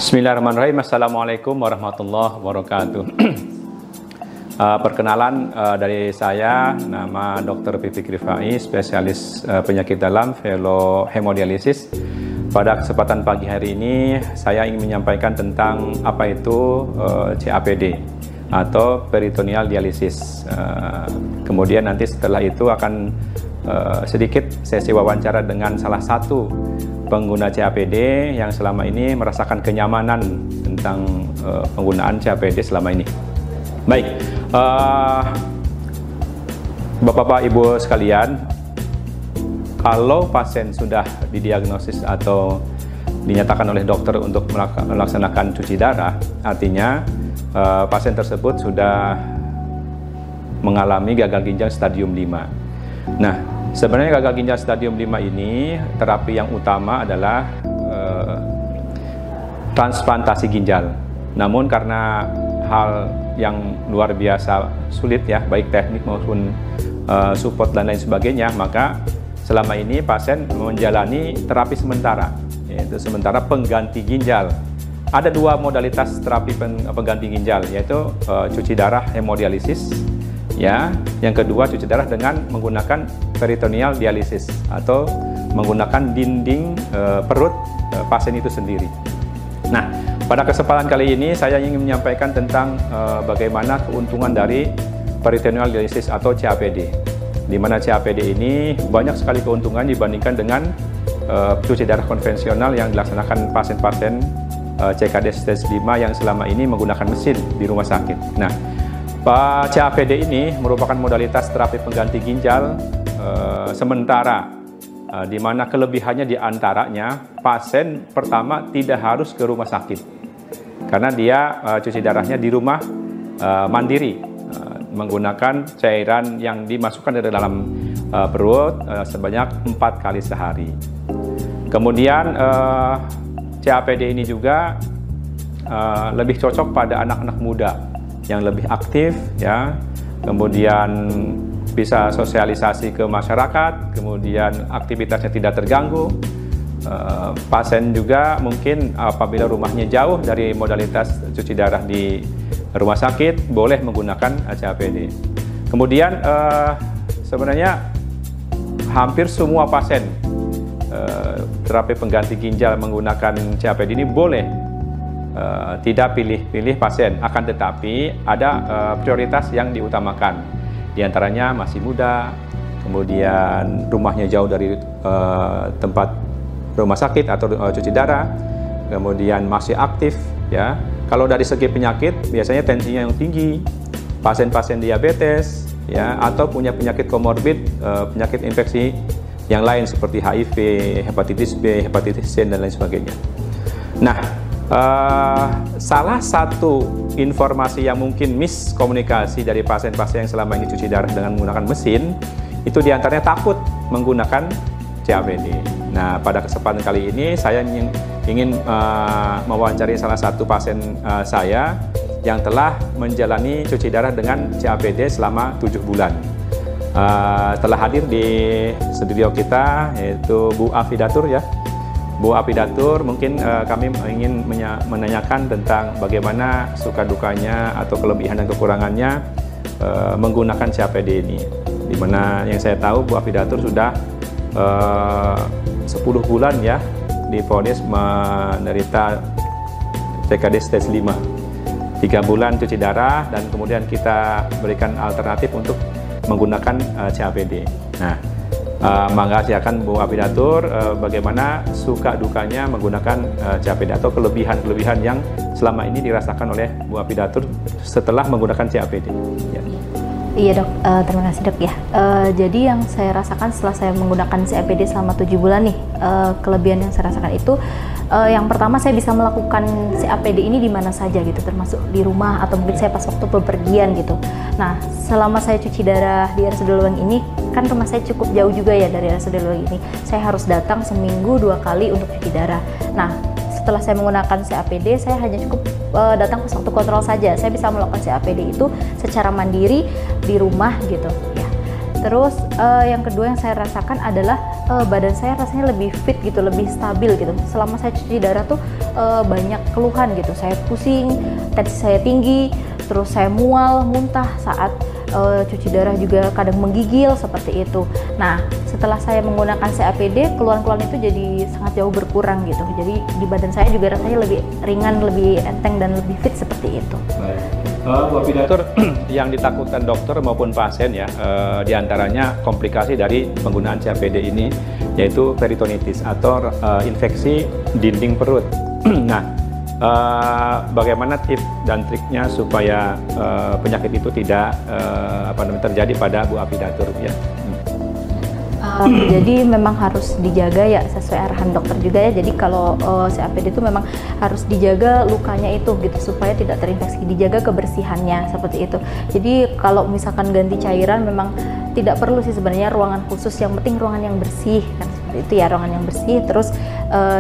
Bismillahirrahmanirrahim. Assalamualaikum warahmatullahi wabarakatuh. Perkenalan dari saya, nama Dr. Fikri Rifai, spesialis penyakit dalam, fellow hemodialisis. Pada kesempatan pagi hari ini, saya ingin menyampaikan tentang apa itu CAPD atau peritoneal dialisis. Kemudian nanti setelah itu akan sedikit sesi wawancara dengan salah satu pengguna CAPD yang selama ini merasakan kenyamanan tentang penggunaan CAPD selama ini. Baik, Bapak-Bapak Ibu sekalian, kalau pasien sudah didiagnosis atau dinyatakan oleh dokter untuk melaksanakan cuci darah, artinya pasien tersebut sudah mengalami gagal ginjal stadium 5. Nah, sebenarnya gagal ginjal stadium 5 ini terapi yang utama adalah transplantasi ginjal. Namun karena hal yang luar biasa sulit ya, baik teknik maupun support dan lain sebagainya, maka selama ini pasien menjalani terapi sementara, yaitu sementara pengganti ginjal. Ada dua modalitas terapi pengganti ginjal, yaitu cuci darah hemodialisis. Ya, yang kedua cuci darah dengan menggunakan peritoneal dialisis atau menggunakan dinding perut pasien itu sendiri. Nah, pada kesempatan kali ini saya ingin menyampaikan tentang bagaimana keuntungan dari peritoneal dialisis atau CAPD. Di mana CAPD ini banyak sekali keuntungan dibandingkan dengan cuci darah konvensional yang dilaksanakan pasien-pasien CKD stage 5 yang selama ini menggunakan mesin di rumah sakit. Nah, CAPD ini merupakan modalitas terapi pengganti ginjal sementara, di mana kelebihannya diantaranya pasien pertama tidak harus ke rumah sakit karena dia cuci darahnya di rumah mandiri menggunakan cairan yang dimasukkan dari dalam perut sebanyak 4 kali sehari. Kemudian CAPD ini juga lebih cocok pada anak-anak muda yang lebih aktif ya, kemudian bisa sosialisasi ke masyarakat, kemudian aktivitasnya tidak terganggu. Pasien juga mungkin apabila rumahnya jauh dari modalitas cuci darah di rumah sakit boleh menggunakan CAPD. Kemudian sebenarnya hampir semua pasien terapi pengganti ginjal menggunakan CAPD ini boleh. Tidak pilih-pilih pasien, akan tetapi ada prioritas yang diutamakan. Di antaranya masih muda, kemudian rumahnya jauh dari tempat rumah sakit atau cuci darah, kemudian masih aktif ya. Kalau dari segi penyakit biasanya tensinya yang tinggi, pasien-pasien diabetes ya, atau punya penyakit komorbid, penyakit infeksi yang lain seperti HIV, hepatitis B, hepatitis C dan lain sebagainya. Nah, salah satu informasi yang mungkin miskomunikasi dari pasien-pasien yang selama ini cuci darah dengan menggunakan mesin itu diantaranya takut menggunakan CAPD. Nah, pada kesempatan kali ini saya ingin mewawancari salah satu pasien saya yang telah menjalani cuci darah dengan CAPD selama 7 bulan. Telah hadir di studio kita yaitu Bu Afidatur ya. Bu Afidatur, mungkin kami ingin menanyakan tentang bagaimana suka dukanya atau kelebihan dan kekurangannya menggunakan CAPD ini. Dimana yang saya tahu Bu Afidatur sudah 10 bulan ya divonis menderita CKD stage 5. 3 bulan cuci darah dan kemudian kita berikan alternatif untuk menggunakan CAPD. Nah, mangga silakan Bu Afidatur, bagaimana suka dukanya menggunakan CAPD atau kelebihan-kelebihan yang selama ini dirasakan oleh Bu Afidatur setelah menggunakan CAPD. Ya. Iya dok, terima kasih dok ya. Jadi yang saya rasakan setelah saya menggunakan CAPD selama 7 bulan nih, kelebihan yang saya rasakan itu yang pertama saya bisa melakukan CAPD ini di mana saja gitu, termasuk di rumah atau mungkin saya pas waktu bepergian gitu. Nah, selama saya cuci darah di RSUD Leweng ini, kan rumah saya cukup jauh juga ya dari RSUD Leweng ini. Saya harus datang seminggu 2 kali untuk cuci darah. Nah, setelah saya menggunakan CAPD, saya hanya cukup datang ke waktu kontrol saja. Saya bisa melakukan CAPD itu secara mandiri di rumah gitu ya. Terus yang kedua yang saya rasakan adalah badan saya rasanya lebih fit gitu, lebih stabil gitu. Selama saya cuci darah tuh banyak keluhan gitu. Saya pusing, tensi saya tinggi, terus saya mual, muntah saat cuci darah juga kadang menggigil seperti itu. Nah, setelah saya menggunakan CAPD, keluhan-keluhan itu jadi sangat jauh berkurang gitu. Jadi di badan saya juga rasanya lebih ringan, lebih enteng dan lebih fit seperti itu. Baik. Bu Afidatur, yang ditakutkan dokter maupun pasien ya, diantaranya komplikasi dari penggunaan CAPD ini, yaitu peritonitis atau infeksi dinding perut. Nah, bagaimana tips dan triknya supaya penyakit itu tidak terjadi pada Bu Afidatur ya? Jadi memang harus dijaga ya sesuai arahan dokter juga ya. Jadi kalau CAPD itu memang harus dijaga lukanya itu gitu supaya tidak terinfeksi, dijaga kebersihannya seperti itu. Jadi kalau misalkan ganti cairan memang tidak perlu sih sebenarnya ruangan khusus, yang penting ruangan yang bersih kan, seperti itu ya, ruangan yang bersih. Terus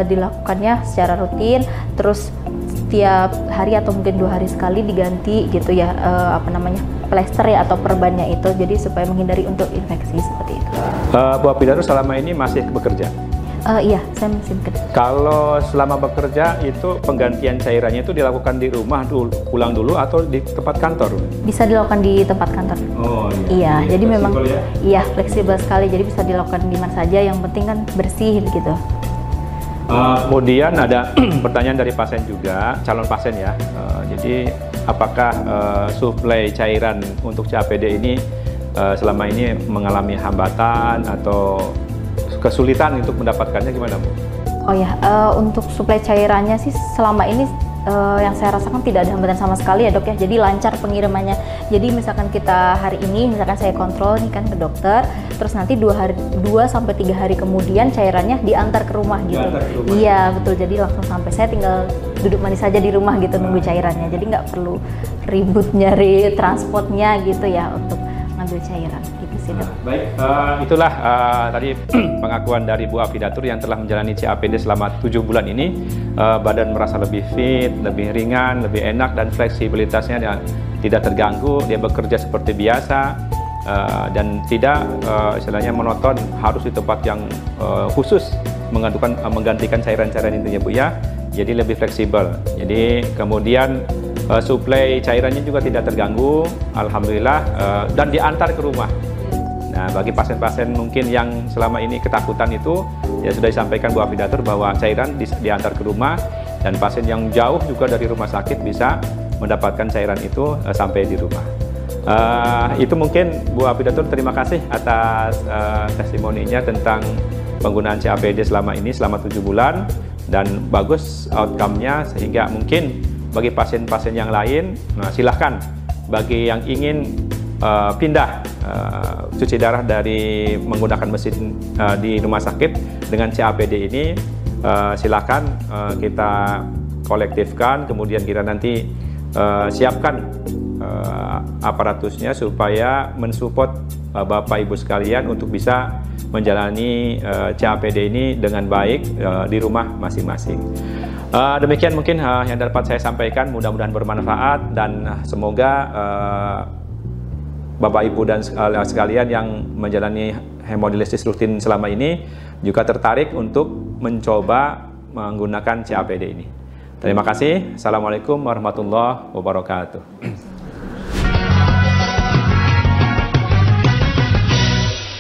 dilakukannya secara rutin, terus setiap hari atau mungkin 2 hari sekali diganti gitu ya, plester ya atau perbannya itu, jadi supaya menghindari untuk infeksi seperti itu. Bu Afidatur selama ini masih bekerja? Iya, saya masih bekerja. Kalau selama bekerja itu penggantian cairannya itu dilakukan di rumah dulu, pulang dulu atau di tempat kantor? Bisa dilakukan di tempat kantor. Oh iya. Iya, jadi memang ya? Iya, fleksibel sekali, jadi bisa dilakukan di mana saja, yang penting kan bersih gitu. Kemudian ada pertanyaan dari pasien juga, calon pasien ya. Jadi apakah suplai cairan untuk CAPD ini selama ini mengalami hambatan atau kesulitan untuk mendapatkannya, gimana Bu? Oh ya, untuk suplai cairannya sih selama ini yang saya rasakan tidak ada hambatan sama sekali ya dok ya, jadi lancar pengirimannya. Jadi misalkan kita hari ini, misalkan saya kontrol nih kan ke dokter, terus nanti 2 sampai 3 hari kemudian cairannya diantar ke rumah gitu. Iya betul, jadi langsung sampai, saya tinggal duduk manis saja di rumah gitu nunggu cairannya, jadi nggak perlu ribut nyari transportnya gitu ya untuk ngambil cairan gitu sih dok. Baik, itulah tadi pengakuan dari Bu Afidatur yang telah menjalani CAPD selama 7 bulan ini. Badan merasa lebih fit, lebih ringan, lebih enak, dan fleksibilitasnya tidak terganggu. Dia bekerja seperti biasa dan tidak istilahnya monoton harus di tempat yang khusus menggantikan cairan-cairan intinya Bu ya. Jadi lebih fleksibel. Jadi kemudian suplai cairannya juga tidak terganggu, alhamdulillah, dan diantar ke rumah. Nah, bagi pasien-pasien mungkin yang selama ini ketakutan itu, ya sudah disampaikan Bu Afidatur bahwa cairan diantar ke rumah, dan pasien yang jauh juga dari rumah sakit bisa mendapatkan cairan itu sampai di rumah. Itu mungkin Bu Afidatur, terima kasih atas testimoninya tentang penggunaan CAPD selama ini, selama 7 bulan, dan bagus outcome-nya, sehingga mungkin bagi pasien-pasien yang lain, silahkan bagi yang ingin pindah cuci darah dari menggunakan mesin di rumah sakit dengan CAPD ini, silakan kita kolektifkan, kemudian kita nanti siapkan aparatusnya supaya mensupport Bapak Ibu sekalian untuk bisa menjalani CAPD ini dengan baik di rumah masing-masing. Demikian mungkin yang dapat saya sampaikan, mudah-mudahan bermanfaat, dan semoga Bapak Ibu dan sekalian yang menjalani hemodialisis rutin selama ini juga tertarik untuk mencoba menggunakan CAPD ini. Terima kasih. Assalamualaikum warahmatullahi wabarakatuh.